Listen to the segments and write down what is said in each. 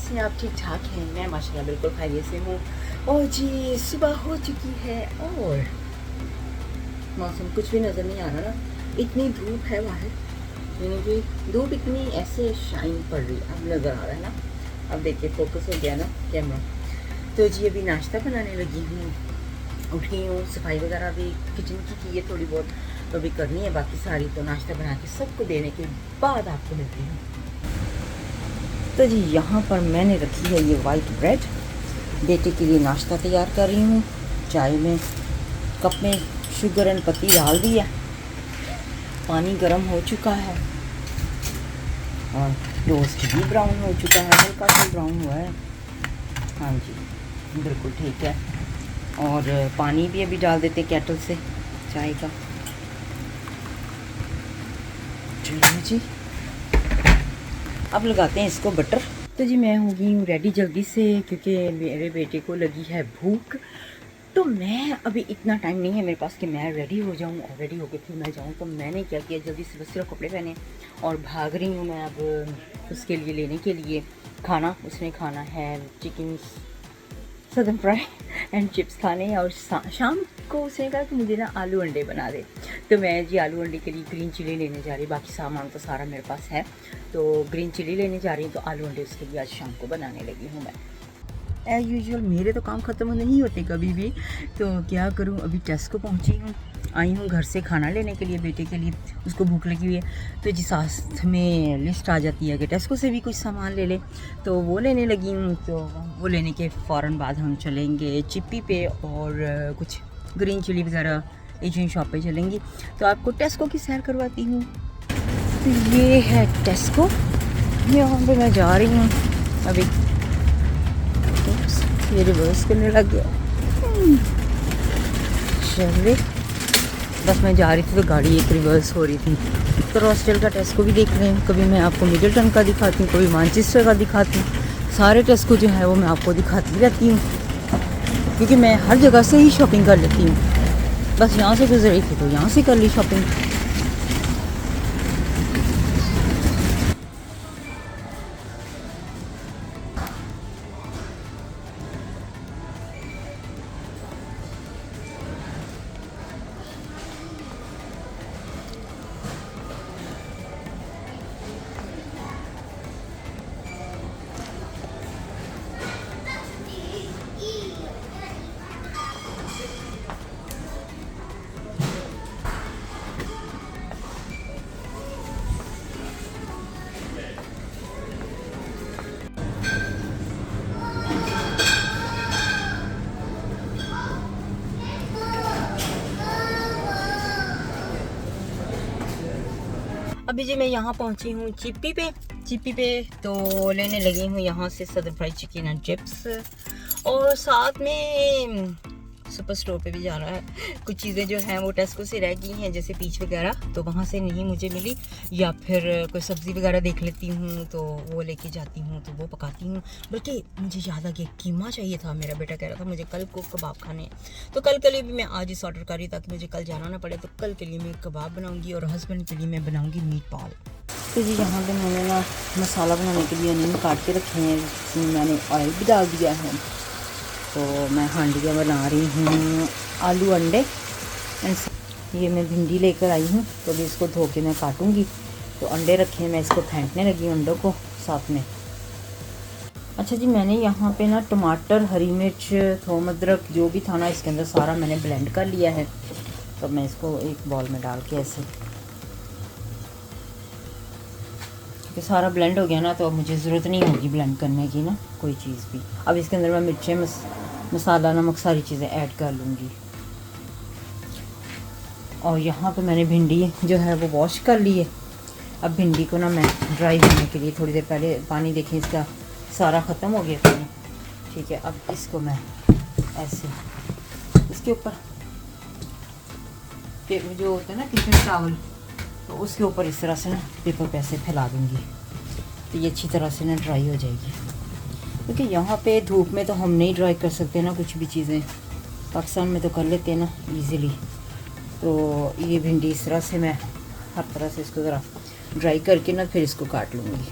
कैसे हैं आप? ठीक ठाक हैं? मैं माशाल्लाह बिल्कुल खैरियत से हूँ। और जी सुबह हो चुकी है और मौसम कुछ भी नज़र नहीं आ रहा ना, इतनी धूप है बाहर, यानी कि धूप इतनी ऐसे शाइन पड़ रही है, अब नज़र आ रहा है ना। अब देखिए फोकस हो गया ना कैमरा। तो जी अभी नाश्ता बनाने लगी हूँ, उठी हूँ, सफाई वगैरह भी किचन की है थोड़ी बहुत तो अभी करनी है, बाकी सारी तो नाश्ता बना के सबको देने के बाद आपको मिलती हूँ। तो जी यहाँ पर मैंने रखी है ये वाइट ब्रेड, बेटे के लिए नाश्ता तैयार कर रही हूँ। चाय में कप में शुगर एंड पत्ती डाल दिया, पानी गर्म हो चुका है और टोस्ट भी ब्राउन हो चुका है, हल्का सा ब्राउन हुआ है। हाँ जी बिल्कुल ठीक है। और पानी भी अभी डाल देते केटल से चाय का। चलिए जी अब लगाते हैं इसको बटर। तो जी मैं हो गई हूँ रेडी जल्दी से, क्योंकि मेरे बेटे को लगी है भूख। तो मैं अभी इतना टाइम नहीं है मेरे पास कि मैं रेडी हो जाऊँ और रेडी होकर फिर मैं जाऊँ। तो मैंने क्या किया, जल्दी से बस सिर्फ कपड़े पहने और भाग रही हूँ मैं अब उसके लिए लेने के लिए खाना। उसने खाना है चिकन सदन फ्राई एंड चिप्स खाने हैं, और शाम को उसने कहा कि मुझे ना आलू अंडे बना दे। तो मैं जी आलू अंडे के लिए ग्रीन चिली लेने जा रही, बाकी सामान तो सारा मेरे पास है। तो ग्रीन चिली लेने जा रही हूँ, तो आलू अंडे उसके लिए आज शाम को बनाने लगी हूँ मैं। एज़ यूजुअल मेरे तो काम ख़त्म नहीं होते कभी भी, तो क्या करूँ, अभी टेस्को पहुँची हूँ, आई हूँ घर से खाना लेने के लिए बेटे के लिए, उसको भूख लगी हुई है। तो जी साथ में लिस्ट आ जाती है कि टेस्को से भी कुछ सामान ले ले, तो वो लेने लगी हूँ। तो वो लेने के फ़ौरन बाद हम चलेंगे चिप्पी पे और कुछ ग्रीन चिली वगैरह एशियन शॉप पे चलेंगी। तो आपको टेस्को की सैर करवाती हूँ। तो ये है टेस्को, यहाँ पे मैं जा रही हूँ अभी। ये रिवर्स करने लग गया। चलिए बस मैं जा रही थी तो गाड़ी एक रिवर्स हो रही थी। तो रोस्टेल का टेस्को भी देख रहे हैं, कभी मैं आपको मिडलटन का दिखाती हूँ, कभी मैनचेस्टर का दिखाती हूँ। सारे टेस्को जो है वो मैं आपको दिखाती रहती हूँ, क्योंकि मैं हर जगह से ही शॉपिंग कर लेती हूँ। बस यहाँ से गुजरी थी तो यहाँ से कर ली शॉपिंग। अभी जी मैं यहाँ पहुँची हूँ चिप्पी पे तो लेने लगी हूँ यहाँ से सदर फ्राई चिकन एंड चिप्स, और साथ में सुपर स्टोर पे भी जाना है। कुछ चीज़ें जो हैं वो टेस्को से रह गई हैं, जैसे पीच वगैरह, तो वहाँ से नहीं मुझे मिली, या फिर कोई सब्ज़ी वगैरह देख लेती हूँ तो वो लेके जाती हूँ, तो वो पकाती हूँ। बल्कि मुझे याद आ गया कीमा चाहिए था, मेरा बेटा कह रहा था मुझे कल को कबाब खाने हैं, तो कल के लिए भी मैं आज इस ऑर्डर कर रही, ताकि मुझे कल जाना ना पड़े। तो कल के लिए मैं कबाब बनाऊँगी और हस्बैंड के लिए मैं बनाऊँगी मीट बॉल। तो जी यहाँ पे मैंने ना मसाला बनाने के लिए अनियन काट के रखे हैं, इसमें मैंने ऑयल भी डाल दिया है। तो मैं हांडिया बना रही हूँ आलू अंडे एंड ये मैं भिंडी लेकर आई हूँ, तो अभी इसको धो के मैं काटूँगी। तो अंडे रखे हैं, मैं इसको फेंटने लगी हूँ अंडों को साथ में। अच्छा जी मैंने यहाँ पे ना टमाटर, हरी मिर्च, थोम, अदरक जो भी था ना इसके अंदर सारा मैंने ब्लेंड कर लिया है। तो मैं इसको एक बॉल में डाल के ऐसे, क्योंकि सारा ब्लेंड हो गया ना, तो अब मुझे ज़रूरत नहीं होगी ब्लेंड करने की ना कोई चीज़ भी। अब इसके अंदर मैं मिर्चें, मसाला, नमक सारी चीज़ें ऐड कर लूँगी। और यहाँ पे मैंने भिंडी जो है वो वॉश कर ली है। अब भिंडी को ना मैं ड्राई होने के लिए थोड़ी देर पहले, पानी देखें इसका सारा ख़त्म हो गया पानी, ठीक है। अब इसको मैं ऐसे इसके ऊपर जो होता है ना किचन टॉवल, तो उसके ऊपर इस तरह से ना पेपर पे ऐसे फैला दूँगी, तो ये अच्छी तरह से ना ड्राई हो जाएगी। क्योंकि यहाँ पे धूप में तो हम नहीं ड्राई कर सकते ना कुछ भी चीज़ें, पाकिस्तान में तो कर लेते हैं ना इजीली। तो ये भिंडी इस तरह से मैं हर तरह से इसको ज़रा ड्राई करके ना फिर इसको काट लूँगी।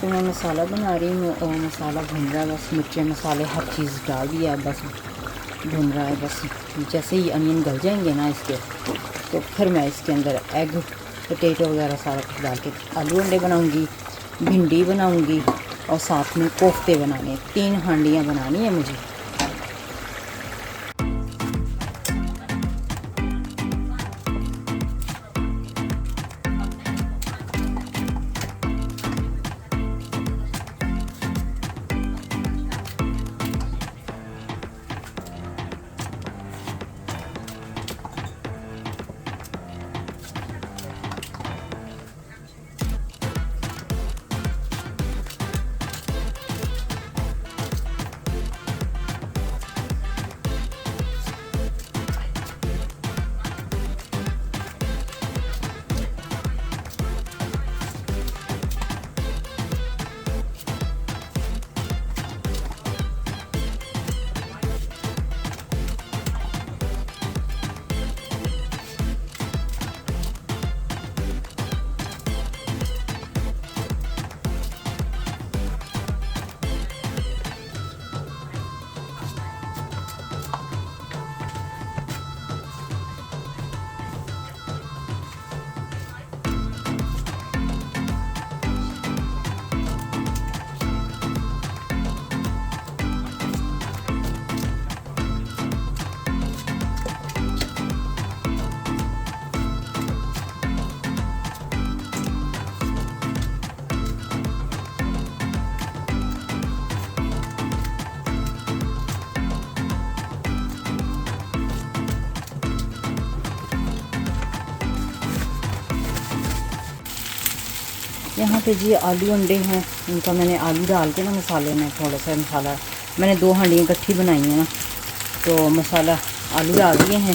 पे मैं मसाला बना रही हूँ और मसाला भून रहा है, बस मिर्चें मसाले हर चीज़ डाल दिया है, बस भून रहा है। बस जैसे ही अनियन गल जाएंगे ना इसके, तो फिर मैं इसके अंदर एग पोटैटो वगैरह सारा कुछ डाल के आलू अंडे बनाऊँगी, भिंडी बनाऊँगी और साथ में कोफ्ते बनाने, 3 हांडियाँ बनानी है मुझे। यहाँ पे जी आलू अंडे हैं, इनका मैंने आलू डाल के ना मसाले में थोड़ा सा मसाला, मैंने 2 हांडियाँ इकट्ठी बनाई हैं ना, तो मसाला आलू डाल दिए हैं।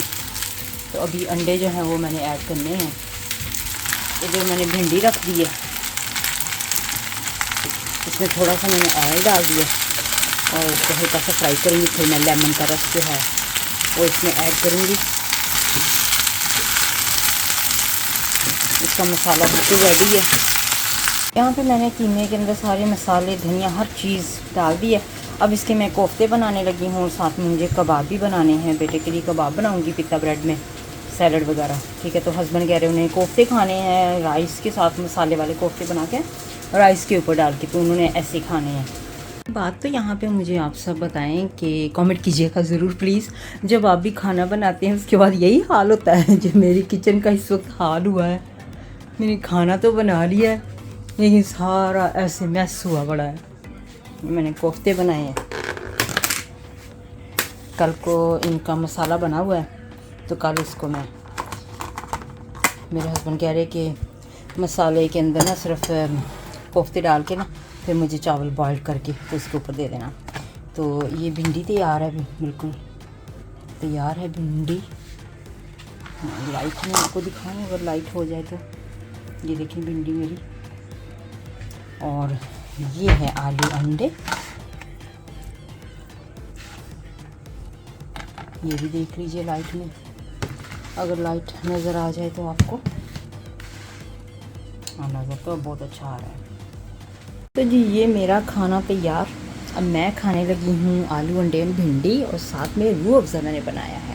तो अभी अंडे जो हैं वो मैंने ऐड करने हैं। इधर मैंने भिंडी रख दी है, इसमें थोड़ा सा मैंने ऑयल डाल दिया और इसको हल्का सा फ्राई करूँगी। फिर मैं लेमन का रस जो है वो इसमें ऐड करूँगी। इसका मसाला बिल्कुल रेडी है। यहाँ पे मैंने कीमे के अंदर सारे मसाले, धनिया, हर चीज़ डाल दी है। अब इसके मैं कोफ्ते बनाने लगी हूँ और साथ में मुझे कबाब भी बनाने हैं। बेटे के लिए कबाब बनाऊँगी पित्ता ब्रेड में, सैलड वगैरह, ठीक है। तो हस्बैंड कह रहे हैं उन्हें कोफ्ते खाने हैं, राइस के साथ मसाले वाले कोफ्ते बना के राइस के ऊपर डाल के, तो उन्होंने ऐसे खाने हैं। बात तो यहाँ पे मुझे आप सब बताएं कि कमेंट कीजिएगा ज़रूर प्लीज़। जब आप भी खाना बनाते हैं उसके बाद यही हाल होता है जो मेरी किचन का इस वक्त हाल हुआ है। मैंने खाना तो बना लिया है लेकिन सारा ऐसे मैस हुआ पड़ा है। मैंने कोफ्ते बनाए हैं, कल को इनका मसाला बना हुआ है, तो कल इसको मैं, मेरे हस्बैंड कह रहे कि मसाले के अंदर ना सिर्फ कोफ्ते डाल के ना फिर मुझे चावल बॉईल करके तो इसके ऊपर दे देना। तो ये भिंडी तैयार है, बिल्कुल तैयार है भिंडी। लाइट में आपको दिखाऊँ, अगर लाइट हो जाए तो। ये देखिए भिंडी मेरी, और ये है आलू अंडे, ये भी देख लीजिए लाइट में, अगर लाइट नज़र आ जाए तो आपको। नज़र तो बहुत अच्छा आ रहा है। तो जी ये मेरा खाना तैयार। अब मैं खाने लगी हूँ आलू अंडे भिंडी और साथ में रूह अफ़ज़ा मैंने बनाया है।